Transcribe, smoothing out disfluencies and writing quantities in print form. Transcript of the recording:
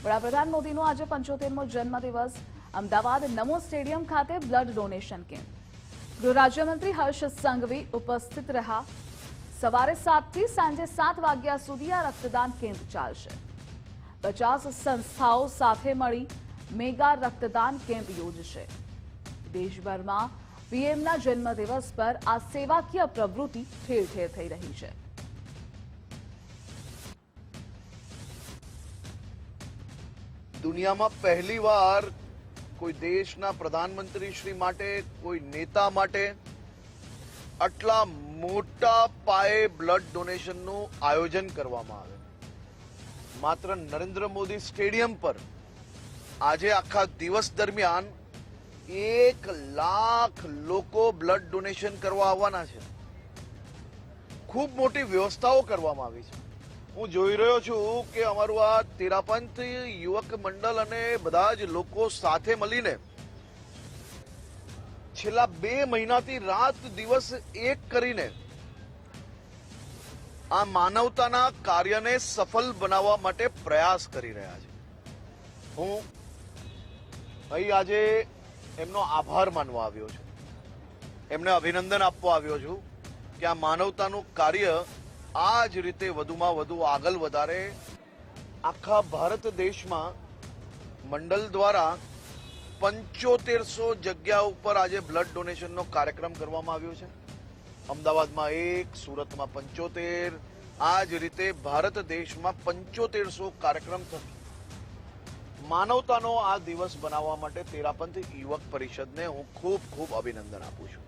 વડાપ્રધાન મોદીનો આજે 75મો જન્મદિવસ. અમદાવાદ નમો સ્ટેડિયમ ખાતે બ્લડ ડોનેશન કેમ્પ. ગૃહ રાજ્યમંત્રી હર્ષ સંઘવી ઉપસ્થિત રહ્યા. સવારે 7 થી સાંજે 7 વાગ્યા સુધી આ રક્તદાન કેમ્પ ચાલશે. 50 સંસ્થાઓ સાથે મળી મેગા રક્તદાન કેમ્પ યોજશે. દેશભરમાં પીએમના જન્મદિવસ પર આ સેવાકીય પ્રવૃત્તિ ઠેર ઠેર થઈ રહી છે. દુનિયામાં પહેલીવાર કોઈ દેશના પ્રધાનમંત્રી શ્રી માટે, કોઈ નેતા માટે આટલા મોટા પાયે બ્લડ ડોનેશનનું આયોજન કરવામાં આવે. માત્ર નરેન્દ્ર મોદી સ્ટેડિયમ પર આજે આખા દિવસ દરમિયાન 1 લાખ લોકો બ્લડ ડોનેશન કરવા આવવાના છે. ખૂબ મોટી વ્યવસ્થાઓ કરવામાં આવી છે. હું જોઈ રહ્યો છું કે અમારું આ તેરાપંથ યુવક મંડળ અને બધા જ લોકો સાથે મળીને છેલ્લા 2 મહિનાથી રાત દિવસ એક કરીને આ માનવતાના કાર્યને સફળ બનાવવા માટે પ્રયાસ કરી રહ્યા છે. હું અહીં આજે એમનો આભાર માનવા આવ્યો છું, એમને અભિનંદન આપવા આવ્યો છું કે આ માનવતાનું કાર્ય આ જ રીતે વધુમાં વધુ આગળ વધારે. આખા ભારત દેશમાં મંડળ દ્વારા 7500 જગ્યા ઉપર આજે બ્લડ ડોનેશનનો કાર્યક્રમ કરવામાં આવ્યો છે. અમદાવાદમાં 1, સુરતમાં 75, આ જ રીતે ભારત દેશમાં 7500 કાર્યક્રમ થશે. માનવતાનો આ દિવસ બનાવવા માટે તેરાપંથ યુવક પરિષદને હું ખૂબ ખૂબ અભિનંદન આપું છું.